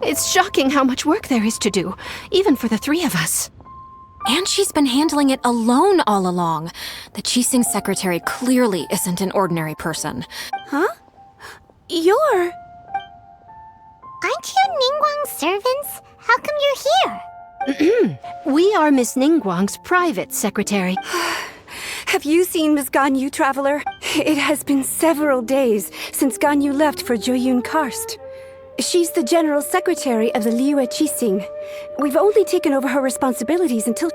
It's shocking how much work there is to do, even for the three of us. And she's been handling it alone all along. The Qixing secretary clearly isn't an ordinary person. Huh? You're... Aren't you Ningguang's servants? How come you're here? We are Miss Ningguang's private secretary. Have you seen Miss Ganyu, Traveler? It has been several days since Ganyu left for Joyun Karst. She's the general secretary of the Liyue Qixing. We've only taken over her responsibilities until...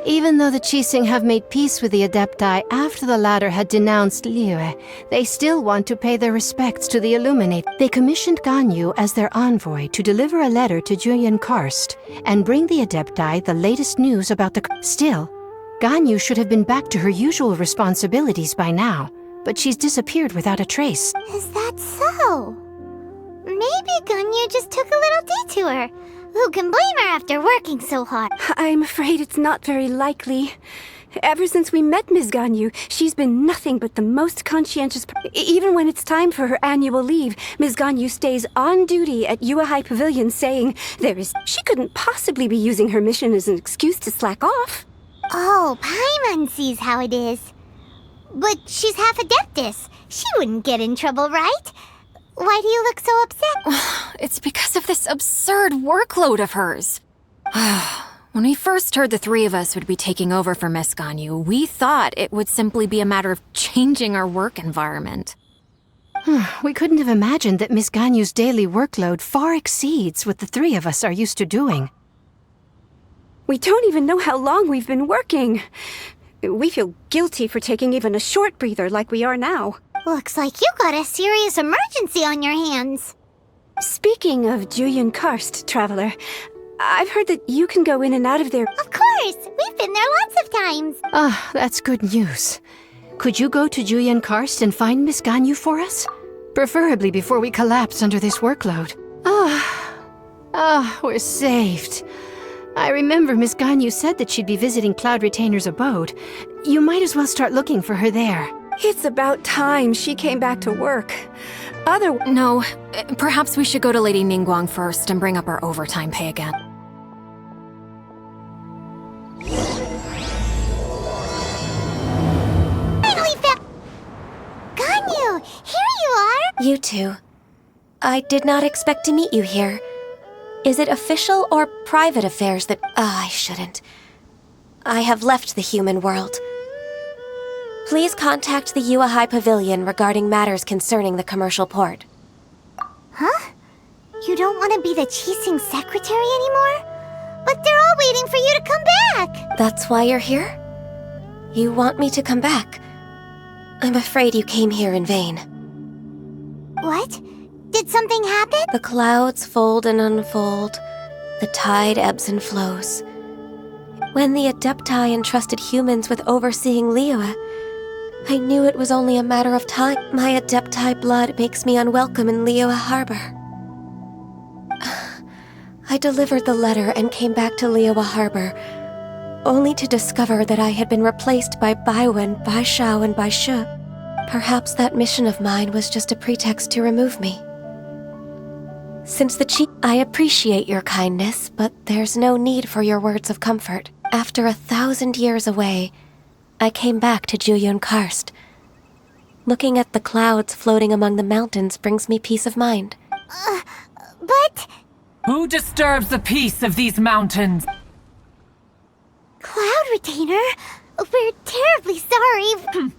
Even though the Qixing have made peace with the Adepti after the latter had denounced Liyue, they still want to pay their respects to the Illuminate. They commissioned Ganyu as their envoy to deliver a letter to Joyun Karst and bring the Adepti the latest news about the... Still, Ganyu should have been back to her usual responsibilities by now, but she's disappeared without a trace. Is that so? Maybe Ganyu just took a little detour. Who can blame her after working so hard? I'm afraid it's not very likely. Ever since we met Ms. Ganyu, she's been nothing but the most conscientious... Even when it's time for her annual leave, Ms. Ganyu stays on duty at Yuehai Pavilion saying she couldn't possibly be using her mission as an excuse to slack off. Oh, Paimon sees how it is. But she's half Adeptus. She wouldn't get in trouble, right? Why do you look so upset? It's because of this absurd workload of hers. When we first heard the three of us would be taking over for Miss Ganyu, we thought it would simply be a matter of changing our work environment. We couldn't have imagined that Miss Ganyu's daily workload far exceeds what the three of us are used to doing. We don't even know how long we've been working. We feel guilty for taking even a short breather like we are now. Looks like you got a serious emergency on your hands. Speaking of Joyun Karst, Traveler, I've heard that you can go in and out of there. Of course! We've been there lots of times. That's good news. Could you go to Joyun Karst and find Miss Ganyu for us? Preferably before we collapse under this workload. We're saved. I remember Miss Ganyu said that she'd be visiting Cloud Retainer's abode. You might as well start looking for her there. It's about time she came back to work. No, perhaps we should go to Lady Ningguang first and bring up our overtime pay again. Finally found... Ganyu, here you are! You two. I did not expect to meet you here. Is it official or private affairs that... I shouldn't. I have left the human world. Please contact the Yuehai Pavilion regarding matters concerning the commercial port. Huh? You don't want to be the Qixing secretary anymore? But they're all waiting for you to come back! That's why you're here? You want me to come back? I'm afraid you came here in vain. What? Did something happen? The clouds fold and unfold. The tide ebbs and flows. When the Adepti entrusted humans with overseeing Liyue, I knew it was only a matter of time. My Adepti blood makes me unwelcome in Liyue Harbor. I delivered the letter and came back to Liyue Harbor, only to discover that I had been replaced by Baiwen, Baishao, and Baishu. Perhaps that mission of mine was just a pretext to remove me. Since the chief, I appreciate your kindness, but there's no need for your words of comfort. After 1,000 years away, I came back to Joyun Karst. Looking at the clouds floating among the mountains brings me peace of mind. But... Who disturbs the peace of these mountains? Cloud Retainer, we're terribly sorry.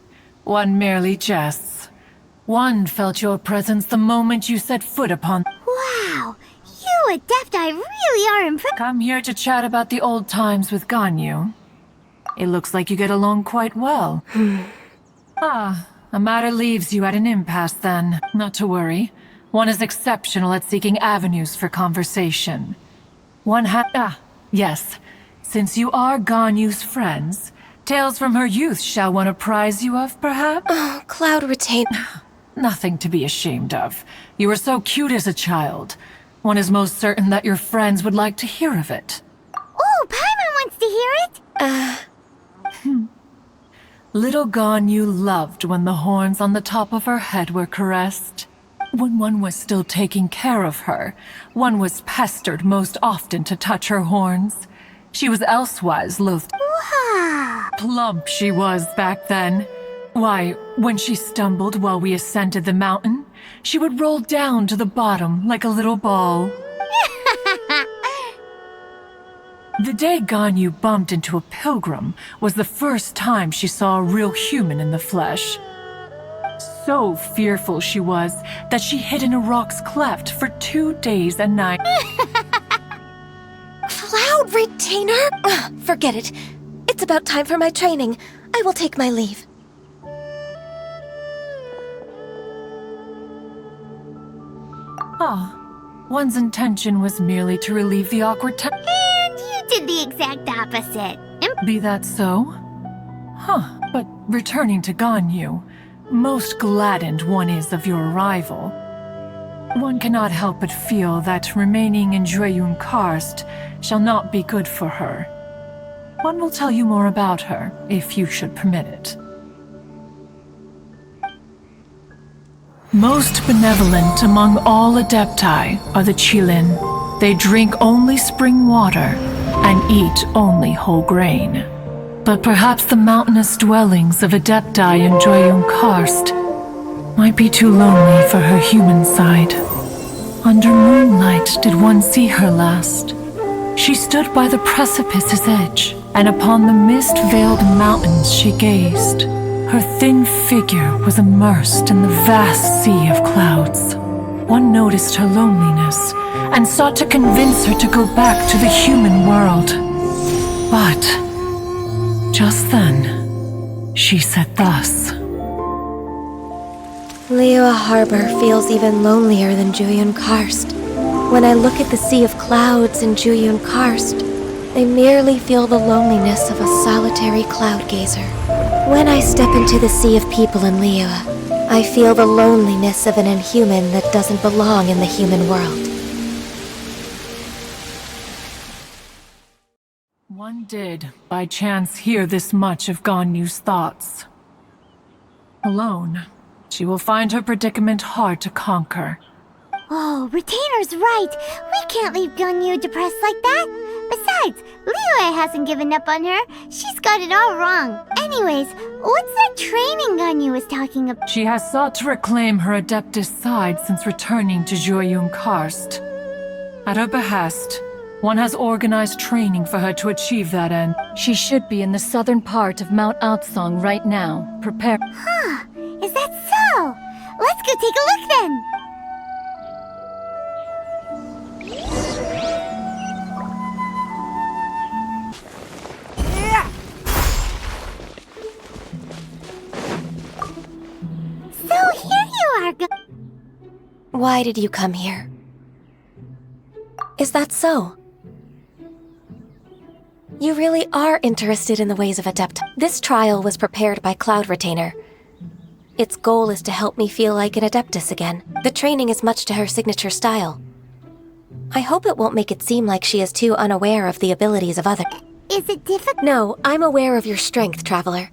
One merely jests. One felt your presence the moment you set foot upon... Wow, you Adepti really are impressive. Come here to chat about the old times with Ganyu. It looks like you get along quite well. A matter leaves you at an impasse then. Not to worry. One is exceptional at seeking avenues for conversation. Yes. Since you are Ganyu's friends, tales from her youth shall one apprise you of, perhaps? Oh, Cloud Retain... Nothing to be ashamed of. You were so cute as a child. One is most certain that your friends would like to hear of it. Oh, Paimon wants to hear it! Little Ganyu loved when the horns on the top of her head were caressed. When one was still taking care of her, one was pestered most often to touch her horns. She was elsewise loath. Wow. Plump she was back then. Why, when she stumbled while we ascended the mountain, she would roll down to the bottom like a little ball. The day Ganyu bumped into a pilgrim was the first time she saw a real human in the flesh. So fearful she was that she hid in a rock's cleft for 2 days and nights. Cloud Retainer? Ugh, forget it. It's about time for my training. I will take my leave. One's intention was merely to relieve the awkward time. And you did the exact opposite. Be that so? But returning to Ganyu, most gladdened one is of your arrival. One cannot help but feel that remaining in Jueyun Karst shall not be good for her. One will tell you more about her, if you should permit it. Most benevolent among all Adepti are the Qilin. They drink only spring water and eat only whole grain. But perhaps the mountainous dwellings of Adepti in Jueyun Karst might be too lonely for her human side. Under moonlight did one see her last. She stood by the precipice's edge, and upon the mist-veiled mountains she gazed. Her thin figure was immersed in the vast sea of clouds. One noticed her loneliness, and sought to convince her to go back to the human world. But just then, she said thus. Liyue Harbor feels even lonelier than Jueyun Karst. When I look at the sea of clouds in Jueyun Karst, I merely feel the loneliness of a solitary cloud gazer. When I step into the sea of people in Liyue, I feel the loneliness of an inhuman that doesn't belong in the human world. One did, by chance, hear this much of Ganyu's thoughts. Alone, she will find her predicament hard to conquer. Oh, Retainer's right. We can't leave Ganyu depressed like that. Besides, Liyue hasn't given up on her. She's got it all wrong. Anyways, what's that training Ganyu was talking about? She has sought to reclaim her Adeptus side since returning to Jueyun Karst. At her behest, one has organized training for her to achieve that end. She should be in the southern part of Mount Aotsong right now. Prepare. Huh, is that so? Let's go take a look then. So here you are, Why did you come here? Is that so? You really are interested in the ways of Adept. This trial was prepared by Cloud Retainer. Its goal is to help me feel like an Adeptus again. The training is much to her signature style. I hope it won't make it seem like she is too unaware of the abilities of others. Is it difficult? No, I'm aware of your strength, Traveler.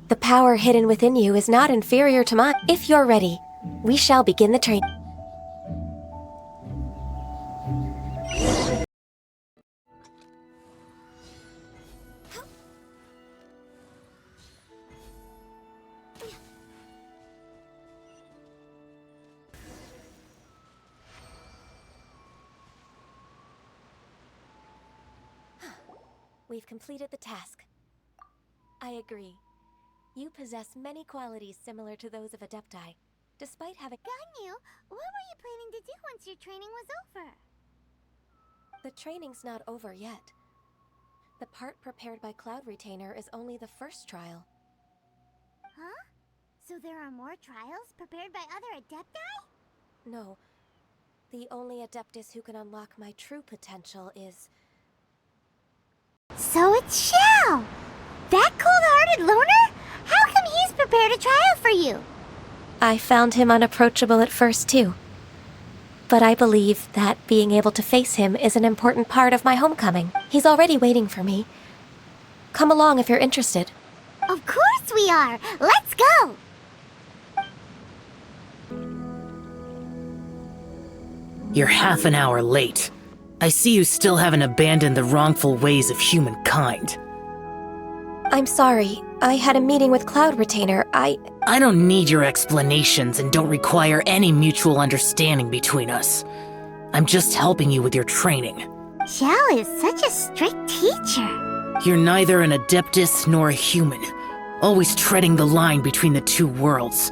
The power hidden within you is not inferior to mine. If you're ready, we shall begin the training. We've completed the task. I agree. You possess many qualities similar to those of Adepti, despite having— Ganyu, what were you planning to do once your training was over? The training's not over yet. The part prepared by Cloud Retainer is only the first trial. Huh? So there are more trials prepared by other Adepti? No. The only Adeptus who can unlock my true potential is— So it's Xiao! That cold-hearted loner? How come he's prepared a trial for you? I found him unapproachable at first, too. But I believe that being able to face him is an important part of my homecoming. He's already waiting for me. Come along if you're interested. Of course we are! Let's go! You're half an hour late. I see you still haven't abandoned the wrongful ways of humankind. I'm sorry. I had a meeting with Cloud Retainer. I don't need your explanations and don't require any mutual understanding between us. I'm just helping you with your training. Xiao is such a strict teacher. You're neither an Adeptus nor a human, always treading the line between the two worlds.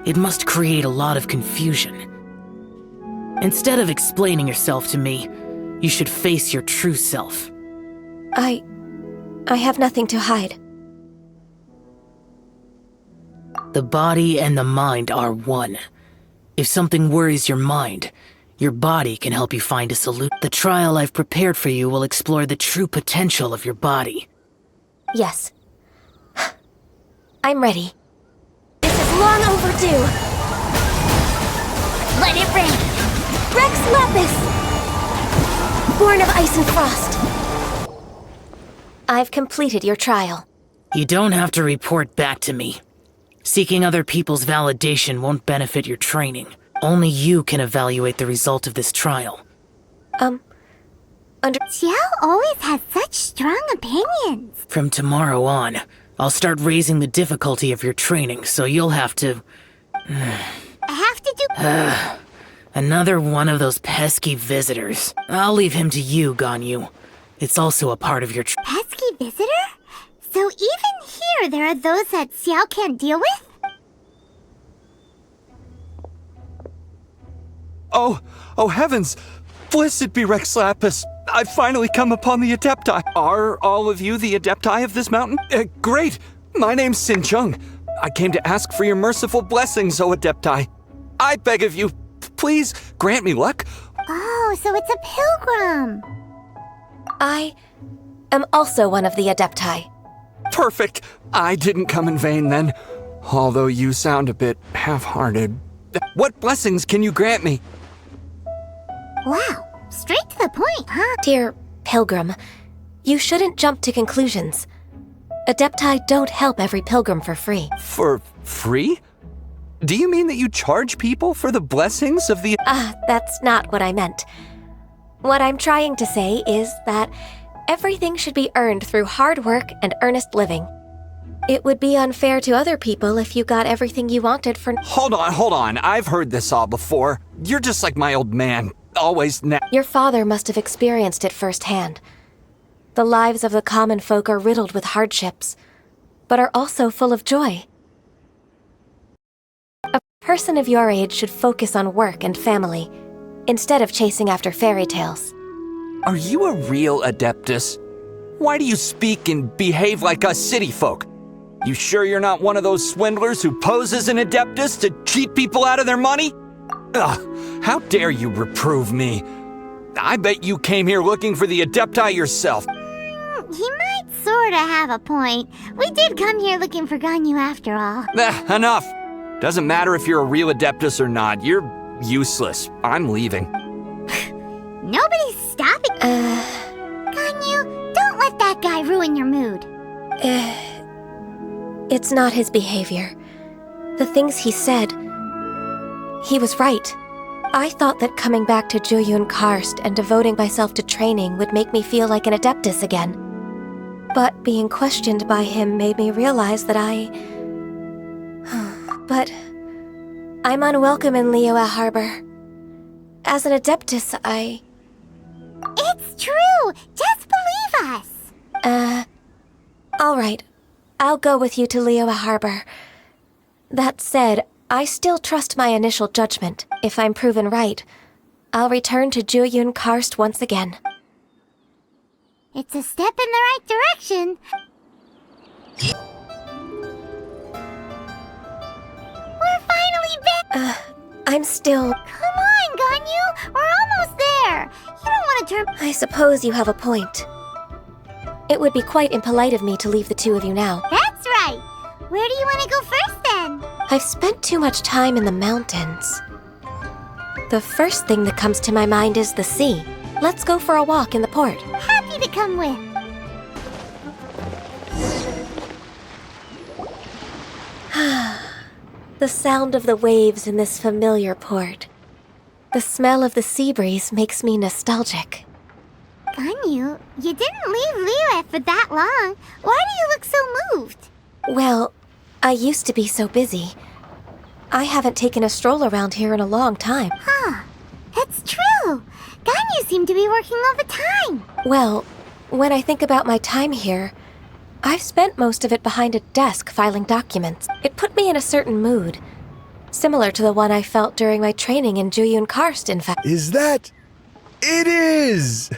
It must create a lot of confusion. Instead of explaining yourself to me, you should face your true self. I have nothing to hide. The body and the mind are one. If something worries your mind, your body can help you find a solution. The trial I've prepared for you will explore the true potential of your body. Yes. I'm ready. This is long overdue. Let it rain! Rex Lapis! Born of ice and frost. I've completed your trial. You don't have to report back to me. Seeking other people's validation won't benefit your training. Only you can evaluate the result of this trial. Xiao always has such strong opinions. From tomorrow on, I'll start raising the difficulty of your training, so you'll have to... I have to do... Another one of those pesky visitors. I'll leave him to you, Ganyu. It's also a part of your... Pesky visitor? So even here there are those that Xiao can't deal with? Oh heavens! Blessed be Rex Lapis! I've finally come upon the Adepti. Are all of you the Adepti of this mountain? Great! My name's Sin Chung. I came to ask for your merciful blessings, O Adepti. I beg of you, please grant me luck. Oh, so it's a pilgrim. I am also one of the Adepti. Perfect. I didn't come in vain then. Although you sound a bit half-hearted. What blessings can you grant me? Wow, straight to the point, huh? Dear Pilgrim, you shouldn't jump to conclusions. Adepti don't help every pilgrim for free. For free? Do you mean that you charge people for the blessings of the... That's not what I meant. What I'm trying to say is that everything should be earned through hard work and earnest living. It would be unfair to other people if you got everything you wanted for... Hold on. I've heard this all before. You're just like my old man. Always Your father must have experienced it firsthand. The lives of the common folk are riddled with hardships, but are also full of joy. A person of your age should focus on work and family, instead of chasing after fairy tales. Are you a real Adeptus? Why do you speak and behave like us city folk? You sure you're not one of those swindlers who pose as an Adeptus to cheat people out of their money? Ugh, how dare you reprove me? I bet you came here looking for the Adepti yourself. He might sorta have a point. We did come here looking for Ganyu after all. Enough! Doesn't matter if you're a real Adeptus or not. You're useless. I'm leaving. Nobody's stopping. Ganyu, don't let that guy ruin your mood. It's not his behavior. The things he said... He was right. I thought that coming back to Juyun Karst and devoting myself to training would make me feel like an Adeptus again. But being questioned by him made me realize that But... I'm unwelcome in Liyue Harbor. As an Adeptus, It's true! Just believe us! Alright. I'll go with you to Liyue Harbor. That said, I still trust my initial judgment. If I'm proven right, I'll return to Juyun Karst once again. It's a step in the right direction. We're finally back! I'm still... Come on, Ganyu! We're almost there! You don't want to turn... I suppose you have a point. It would be quite impolite of me to leave the two of you now. That's right! Where do you want to go first, then? I've spent too much time in the mountains. The first thing that comes to my mind is the sea. Let's go for a walk in the port. Happy to come with. The sound of the waves in this familiar port. The smell of the sea breeze makes me nostalgic. Ganyu, you didn't leave Liyue for that long. Why do you look so moved? Well, I used to be so busy. I haven't taken a stroll around here in a long time. Huh. It's true. Ganyu seemed to be working all the time. Well, when I think about my time here, I've spent most of it behind a desk filing documents. It put me in a certain mood, similar to the one I felt during my training in Juyun Karst, in fact. Is that? It is!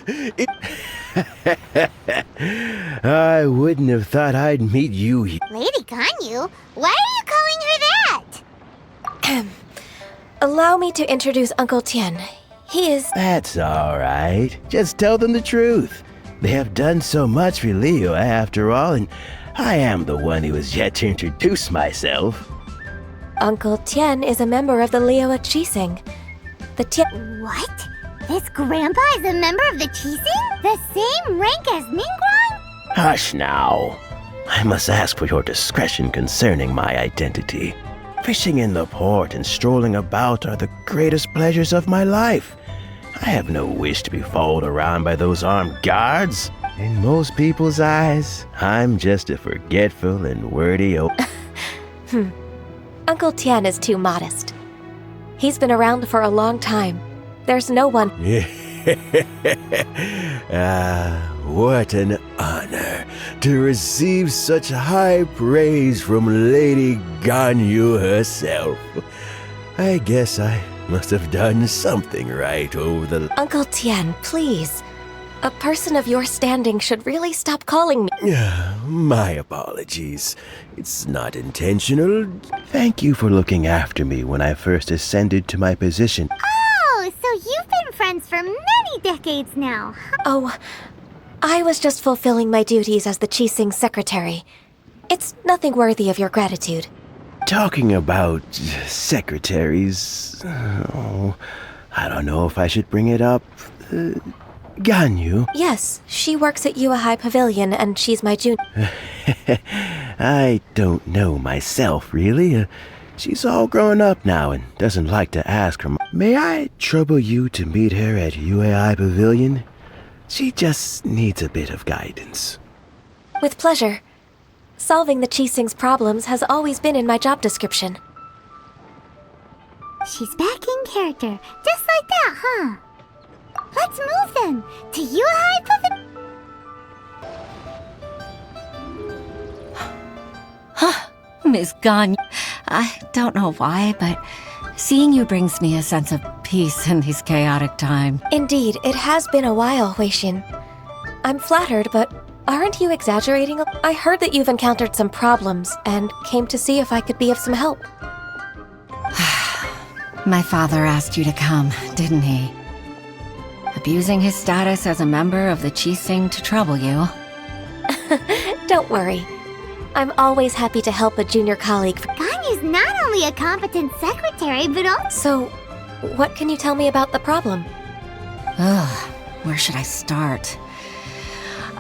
I wouldn't have thought I'd meet you here. Lady Ganyu? Why are you calling her that? Allow me to introduce Uncle Tian. He is... That's all right. Just tell them the truth. They have done so much for Liyue after all, and I am the one who has yet to introduce myself. Uncle Tian is a member of the Liyue Qixing. The Tian... What? This grandpa is a member of the Qixing? The same rank as Ningguang? Hush now. I must ask for your discretion concerning my identity. Fishing in the port and strolling about are the greatest pleasures of my life. I have no wish to be followed around by those armed guards. In most people's eyes, I'm just a forgetful and wordy old... Uncle Tian is too modest. He's been around for a long time. There's no one... What an honor to receive such high praise from Lady Ganyu herself. I guess I must have done something right over the... Uncle Tian, please. A person of your standing should really stop calling me... My apologies. It's not intentional. Thank you for looking after me when I first ascended to my position. Oh, so you've been friends for many decades now. Oh, I was just fulfilling my duties as the Qixing secretary. It's nothing worthy of your gratitude. Talking about secretaries... Oh, I don't know if I should bring it up. Ganyu? Yes, she works at Yua High Pavilion and she's my junior. I don't know myself, really. She's all grown up now and doesn't like to ask her. May I trouble you to meet her at UAI Pavilion? She just needs a bit of guidance. With pleasure. Solving the Qixing's problems has always been in my job description. She's back in character, just like that, huh? Let's move then, to UAI Pavilion. Miss Ganyu, I don't know why, but seeing you brings me a sense of peace in these chaotic times. Indeed, it has been a while, Huixin. I'm flattered, but aren't you exaggerating? I heard that you've encountered some problems and came to see if I could be of some help. My father asked you to come, didn't he? Abusing his status as a member of the Qixing to trouble you. Don't worry. I'm always happy to help a junior colleague. Ganyu's not only a competent secretary, but also... So, what can you tell me about the problem? Ugh, where should I start?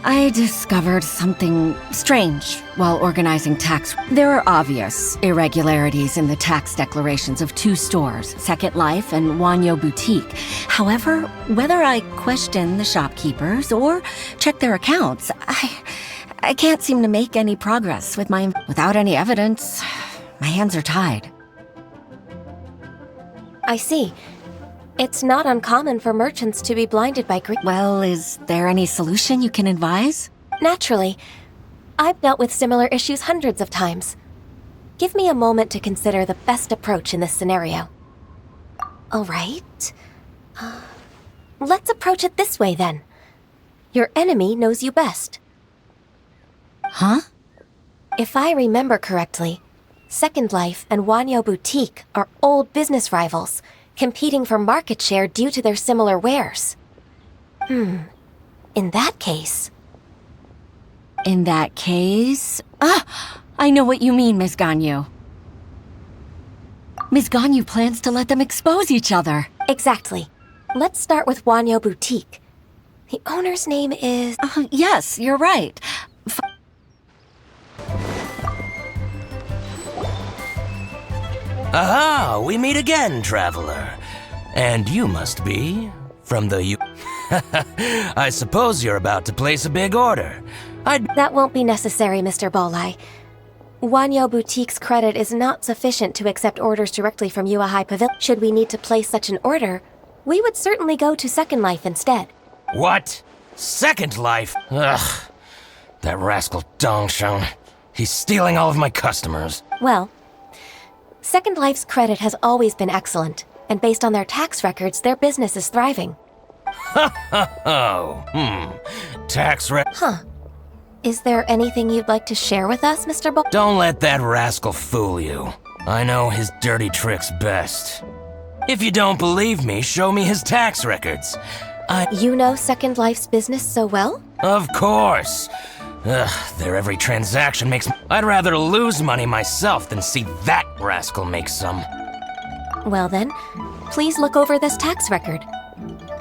I discovered something strange while organizing tax. There are obvious irregularities in the tax declarations of two stores, Second Life and Wanyo Boutique. However, whether I question the shopkeepers or check their accounts, I can't seem to make any progress with without any evidence. My hands are tied. I see. It's not uncommon for merchants to be blinded by greed. Well, is there any solution you can advise? Naturally. I've dealt with similar issues hundreds of times. Give me a moment to consider the best approach in this scenario. All right. Let's approach it this way, then. Your enemy knows you best. Huh? If I remember correctly, Second Life and Wanyo Boutique are old business rivals, competing for market share due to their similar wares. In that case... In that case... I know what you mean, Miss Ganyu. Miss Ganyu plans to let them expose each other. Exactly. Let's start with Wanyo Boutique. The owner's name is... Yes, you're right. Aha! We meet again, traveler. And you must be from the I suppose you're about to place a big order. That won't be necessary, Mr. Bolai. Wanyo Boutique's credit is not sufficient to accept orders directly from Yuahai Pavilion. Should we need to place such an order, we would certainly go to Second Life instead. What? Second Life? Ugh. That rascal Dongsheng. He's stealing all of my customers. Well, Second Life's credit has always been excellent, and based on their tax records, their business is thriving. Tax Huh. Is there anything you'd like to share with us, Mr. Bolai? Don't let that rascal fool you. I know his dirty tricks best. If you don't believe me, show me his tax records. You know Second Life's business so well? Of course. Their every transaction makes... I'd rather lose money myself than see that rascal make some. Well then, please look over this tax record.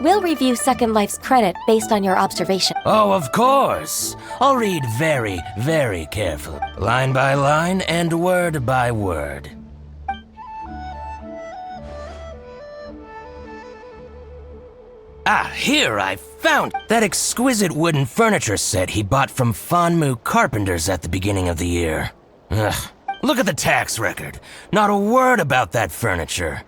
We'll review Second Life's credit based on your observation. Oh, of course. I'll read very, very carefully. Line by line and word by word. Ah, here I found that exquisite wooden furniture set he bought from Fanmu Carpenters at the beginning of the year. Ugh, look at the tax record. Not a word about that furniture.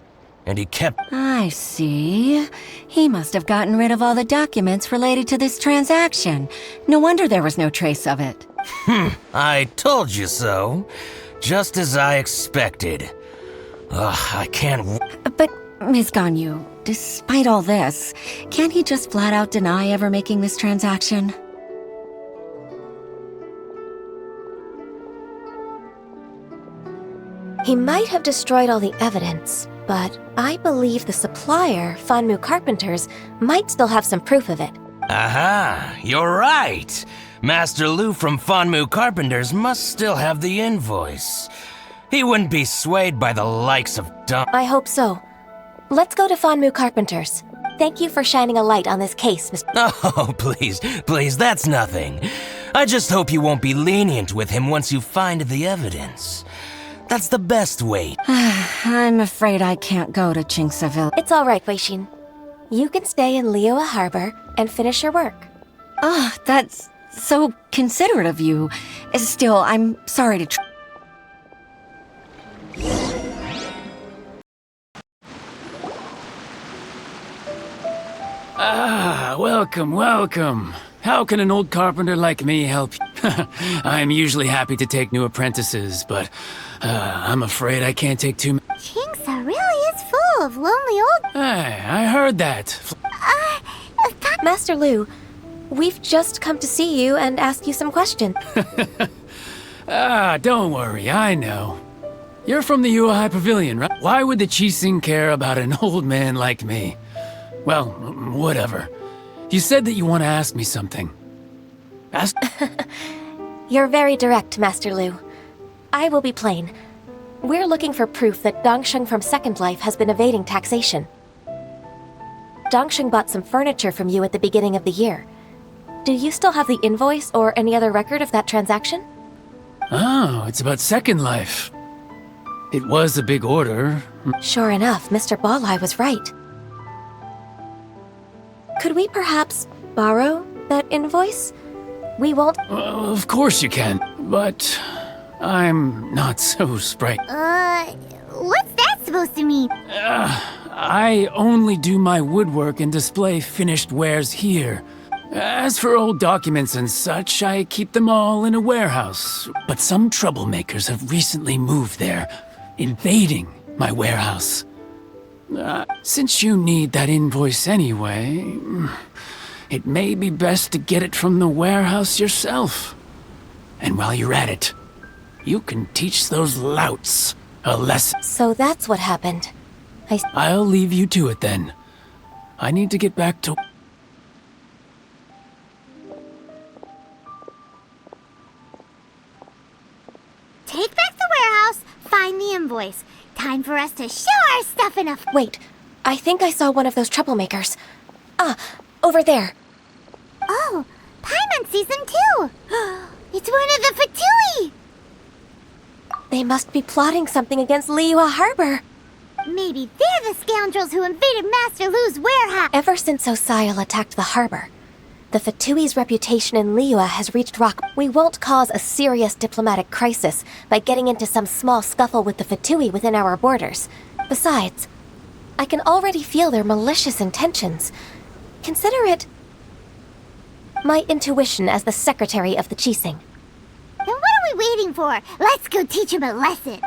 And he kept... I see. He must have gotten rid of all the documents related to this transaction. No wonder there was no trace of it. I told you so. Just as I expected. Ugh, I can't... But, Ms. Ganyu, despite all this, can't he just flat out deny ever making this transaction? He might have destroyed all the evidence, but I believe the supplier, Fanmu Carpenters, might still have some proof of it. Aha, you're right. Master Lu from Fanmu Carpenters must still have the invoice. He wouldn't be swayed by the likes of I hope so. Let's go to Fanmu Carpenters. Thank you for shining a light on this case, Mr. Oh, please, that's nothing. I just hope you won't be lenient with him once you find the evidence. That's the best way. I'm afraid I can't go to Chingsaville. It's all right, Weishin. You can stay in Liyue Harbor and finish your work. Oh, that's so considerate of you. Still, I'm sorry to... Welcome. How can an old carpenter like me help you? I'm usually happy to take new apprentices, but I'm afraid I can't take too many. Chingsa really is full of lonely old... Hey, I heard that. Master Lu, we've just come to see you and ask you some questions. Don't worry, I know. You're from the Yuahai Pavilion, right? Why would the Qixing care about an old man like me? Well, whatever. You said that you want to ask me something. Ask... You're very direct, Master Lu. I will be plain. We're looking for proof that Dongsheng from Second Life has been evading taxation. Dongsheng bought some furniture from you at the beginning of the year. Do you still have the invoice or any other record of that transaction? Oh, it's about Second Life. It was a big order. Sure enough, Mr. Bolai was right. Could we perhaps borrow that invoice? We won't... Of course you can, but I'm not so sprightly. What's that supposed to mean? I only do my woodwork and display finished wares here. As for old documents and such, I keep them all in a warehouse. But some troublemakers have recently moved there, invading my warehouse. Since you need that invoice anyway, it may be best to get it from the warehouse yourself. And while you're at it, you can teach those louts a lesson. So that's what happened. I'll leave you to it then. I need to get back to... Take back the warehouse, find the invoice. Time for us to show our stuff in a... Wait, I think I saw one of those troublemakers. Over there. Oh, Paimon sees them too. It's one of the Fatui. They must be plotting something against Liyue Harbor. Maybe they're the scoundrels who invaded Master Lu's warehouse. Ever since Osial attacked the harbor, the Fatui's reputation in Liyue has reached rock. We won't cause a serious diplomatic crisis by getting into some small scuffle with the Fatui within our borders. Besides, I can already feel their malicious intentions. Consider it my intuition as the secretary of the Qixing. Then what are we waiting for? Let's go teach him a lesson.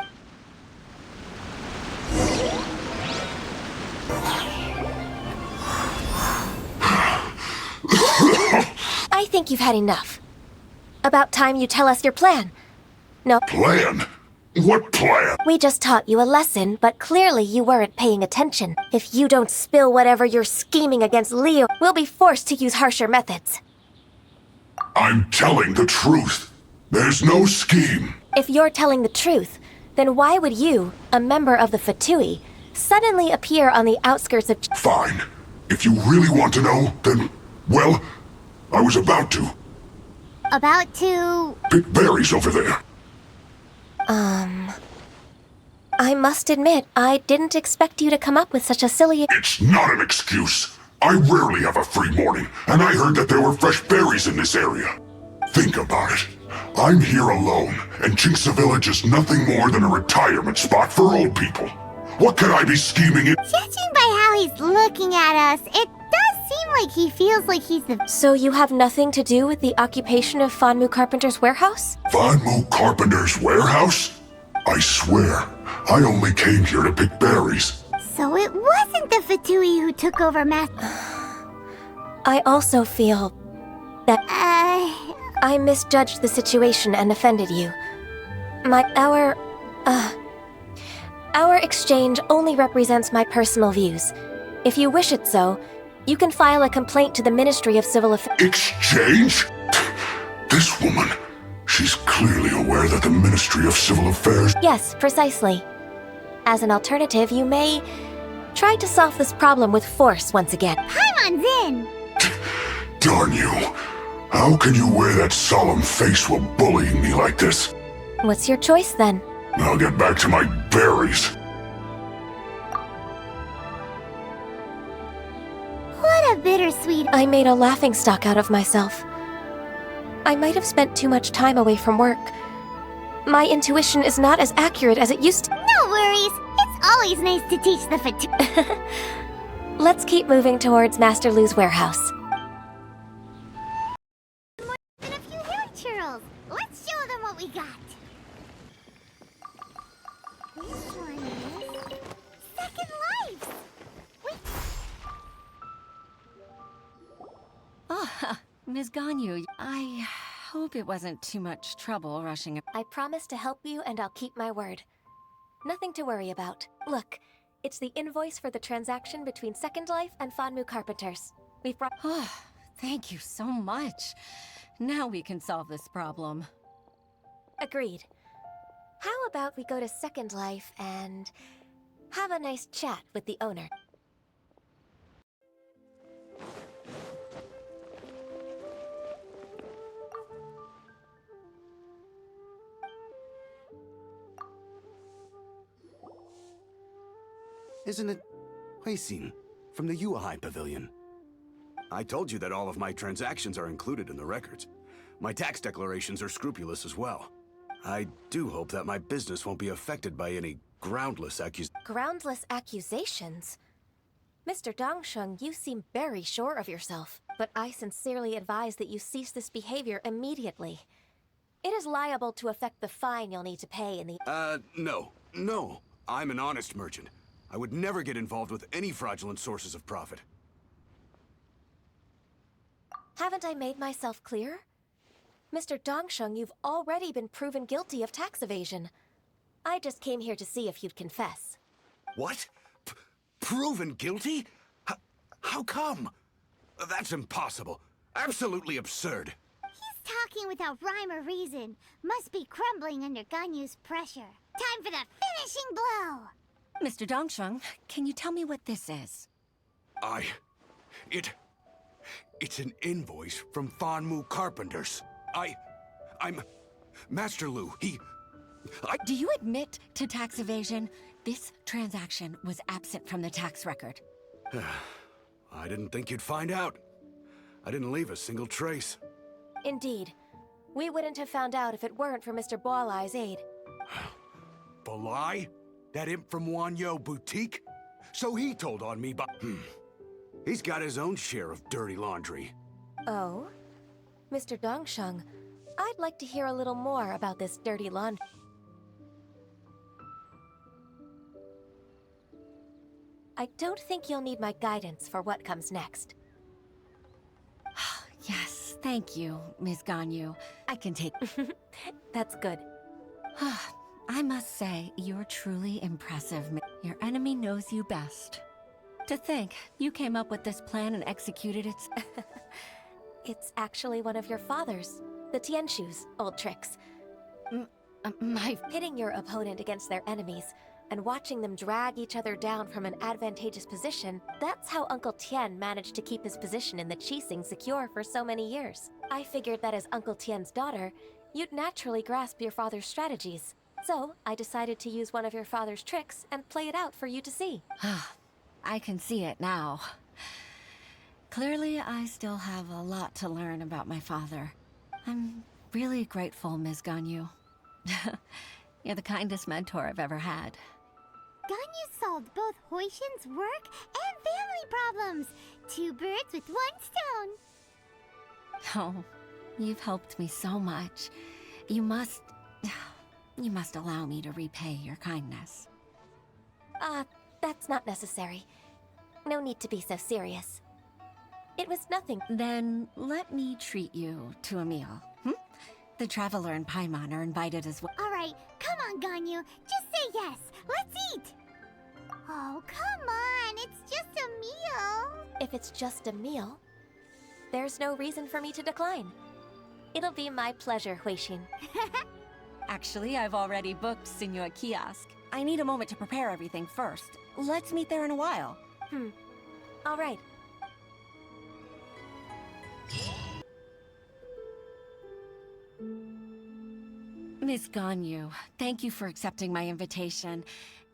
I think you've had enough. About time you tell us your plan. No. Plan? What plan? We just taught you a lesson, but clearly you weren't paying attention. If you don't spill whatever you're scheming against Liyue, we'll be forced to use harsher methods. I'm telling the truth. There's no scheme. If you're telling the truth, then why would you, a member of the Fatui, suddenly appear on the outskirts of... Fine. If you really want to know, then, well, I was about to. About to... Pick berries over there. I must admit, I didn't expect you to come up with such a silly... It's not an excuse. I rarely have a free morning, and I heard that there were fresh berries in this area. Think about it. I'm here alone, and Jinxa Village is nothing more than a retirement spot for old people. What could I be scheming in? Judging by how he's looking at us, it does seem like he feels like he's the... So you have nothing to do with the occupation of Fanmu Carpenter's warehouse? Fanmu Carpenter's warehouse? I swear, I only came here to pick berries. So it wasn't the Fatui who took over I also feel that... I misjudged the situation and offended you. Our exchange only represents my personal views. If you wish it so, you can file a complaint to the Ministry of Civil Affairs. Exchange? This woman, she's clearly aware that the Ministry of Civil Affairs... Yes, precisely. As an alternative, you may try to solve this problem with force once again. Paimon's in! Darn you. How can you wear that solemn face while bullying me like this? What's your choice, then? I'll get back to my berries. What a bittersweet... I made a laughingstock out of myself. I might have spent too much time away from work. My intuition is not as accurate as it used to. No worries. It's always nice to teach the Fatui. Let's keep moving towards Master Lu's warehouse. And a few hair churls. Let's show them what we got. This one is... Second Life! Ms. Ganyu, I hope it wasn't too much trouble rushing... I promise to help you and I'll keep my word. Nothing to worry about. Look, it's the invoice for the transaction between Second Life and Fanmu Carpenters. We've brought... Oh, thank you so much. Now we can solve this problem. Agreed. How about we go to Second Life and have a nice chat with the owner? Isn't it Huixin from the Yuehai Pavilion? I told you that all of my transactions are included in the records. My tax declarations are scrupulous as well. I do hope that my business won't be affected by any groundless accusations. Groundless accusations? Mr. Dongsheng, you seem very sure of yourself, but I sincerely advise that you cease this behavior immediately. It is liable to affect the fine you'll need to pay in the... No. I'm an honest merchant. I would never get involved with any fraudulent sources of profit. Haven't I made myself clear? Mr. Dongsheng, you've already been proven guilty of tax evasion. I just came here to see if you'd confess. What? Proven guilty? How come? That's impossible. Absolutely absurd. He's talking without rhyme or reason. Must be crumbling under Ganyu's pressure. Time for the finishing blow! Mr. Dongsheng, can you tell me what this is? It's an invoice from Fanmu Carpenters. I'm Master Lu. Do you admit to tax evasion? This transaction was absent from the tax record. I didn't think you'd find out. I didn't leave a single trace. Indeed. We wouldn't have found out if it weren't for Mr. Boalai's aid. Balai? That imp from Wanyo Boutique? So he told on me, but he's got his own share of dirty laundry. Oh? Mr. Dongsheng, I'd like to hear a little more about this dirty laundry. I don't think you'll need my guidance for what comes next. Yes, thank you, Ms. Ganyu. I can take... That's good. I must say, you're truly impressive. Your enemy knows you best. To think, you came up with this plan and executed it. It's actually one of your father's, the Tianshu's, old tricks. Pitting your opponent against their enemies and watching them drag each other down from an advantageous position, that's how Uncle Tien managed to keep his position in the Qixing secure for so many years. I figured that as Uncle Tien's daughter, you'd naturally grasp your father's strategies. So, I decided to use one of your father's tricks and play it out for you to see. I can see it now. Clearly, I still have a lot to learn about my father. I'm really grateful, Ms. Ganyu. You're the kindest mentor I've ever had. Ganyu solved both Huixin's work and family problems. 2 birds with 1 stone. Oh, you've helped me so much. You must allow me to repay your kindness. That's not necessary. No need to be so serious. It was nothing. Then let me treat you to a meal. The Traveler and Paimon are invited as well. All right, come on, Ganyu. Just say yes. Let's eat. Oh, come on. It's just a meal. If it's just a meal, there's no reason for me to decline. It'll be my pleasure, Huixin. Actually, I've already booked Senua Kiosk. I need a moment to prepare everything first. Let's meet there in a while. All right. Miss Ganyu, thank you for accepting my invitation.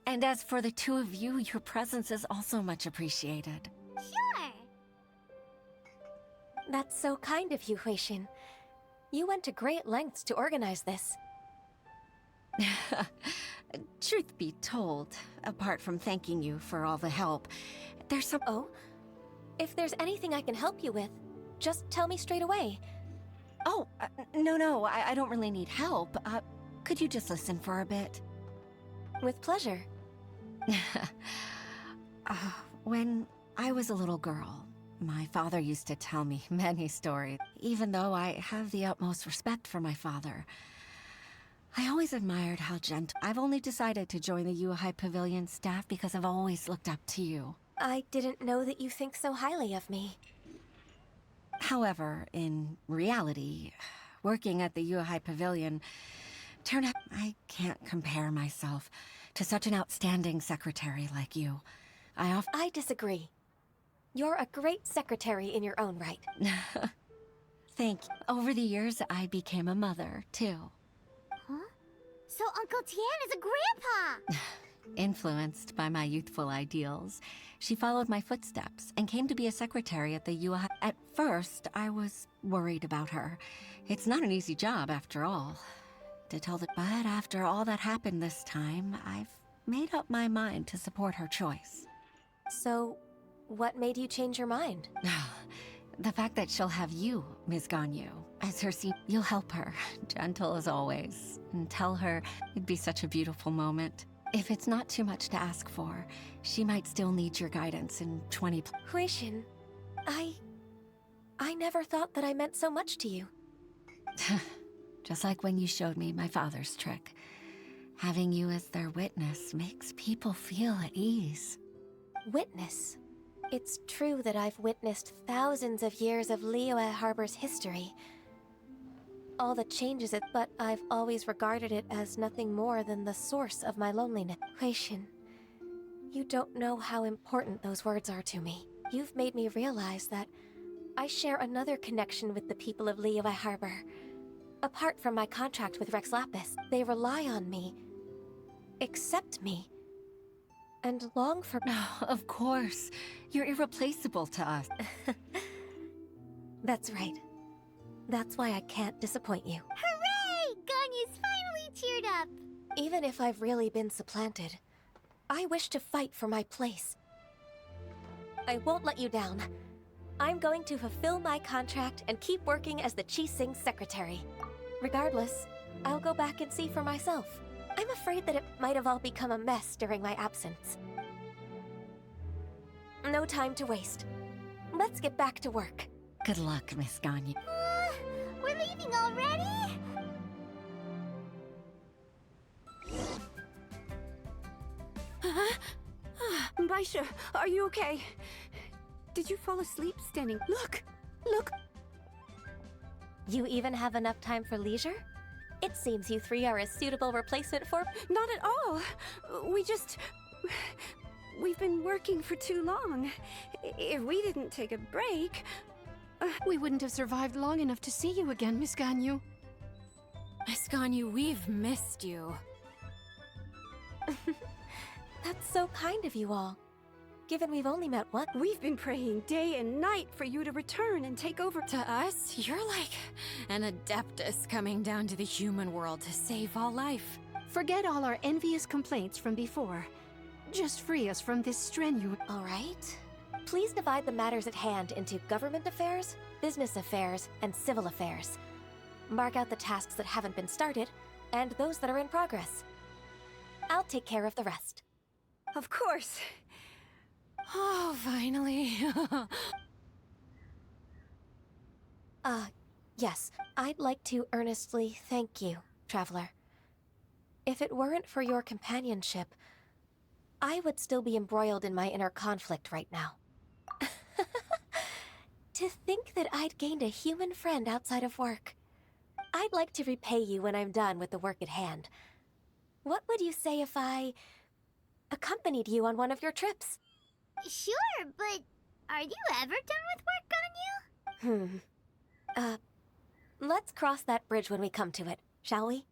And as for the 2 of you, your presence is also much appreciated. Sure. That's so kind of you, Huixin. You went to great lengths to organize this. Truth be told, apart from thanking you for all the help, there's some... Oh? If there's anything I can help you with, just tell me straight away. Oh, no, I don't really need help. Could you just listen for a bit? With pleasure. When I was a little girl, my father used to tell me many stories. Even though I have the utmost respect for my father, I always admired how gentle... I've only decided to join the Yuhai Pavilion staff because I've always looked up to you. I didn't know that you think so highly of me. However, in reality, working at the Yuhai Pavilion turned out I can't compare myself to such an outstanding secretary like you. I disagree. You're a great secretary in your own right. Thank you. Over the years, I became a mother, too. Huh? So Uncle Tien is a grandpa! Influenced by my youthful ideals, she followed my footsteps and came to be a secretary at the Yuhai. At first, I was worried about her. It's not an easy job, after all. But after all that happened this time, I've made up my mind to support her choice. So, what made you change your mind? The fact that she'll have you, Ms. Ganyu, as her you'll help her, gentle as always, and tell her it'd be such a beautiful moment. If it's not too much to ask for, she might still need your guidance in 20... Huixin, I never thought that I meant so much to you. Just like when you showed me my father's trick. Having you as their witness makes people feel at ease. Witness? It's true that I've witnessed thousands of years of Liyue Harbor's history. All the changes, but I've always regarded it as nothing more than the source of my loneliness. Huixin, you don't know how important those words are to me. You've made me realize that I share another connection with the people of Liyue Harbor. Apart from my contract with Rex Lapis, they rely on me, accept me, and long for... Of course. You're irreplaceable to us. That's right. That's why I can't disappoint you. Hooray! Ganyu's finally cheered up! Even if I've really been supplanted, I wish to fight for my place. I won't let you down. I'm going to fulfill my contract and keep working as the Qixing secretary. Regardless, I'll go back and see for myself. I'm afraid that it might have all become a mess during my absence. No time to waste. Let's get back to work. Good luck, Miss Ganyu. We're leaving already? Baisha, are you okay? Did you fall asleep standing? Look! Look! You even have enough time for leisure? It seems you three are a suitable replacement for... Not at all! We've been working for too long. If we didn't take a break... We wouldn't have survived long enough to see you again, Miss Ganyu. Miss Ganyu, we've missed you. That's so kind of you all. Given we've only met once. We've been praying day and night for you to return and take over. To us, you're like an adeptus coming down to the human world to save all life. Forget all our envious complaints from before. Just free us from this strenuous... All right. Please divide the matters at hand into government affairs, business affairs, and civil affairs. Mark out the tasks that haven't been started, and those that are in progress. I'll take care of the rest. Of course. Oh, finally. Yes. I'd like to earnestly thank you, Traveler. If it weren't for your companionship, I would still be embroiled in my inner conflict right now. To think that I'd gained a human friend outside of work. I'd like to repay you when I'm done with the work at hand. What would you say if I accompanied you on one of your trips? Sure, but are you ever done with work, Ganyu? Let's cross that bridge when we come to it, shall we?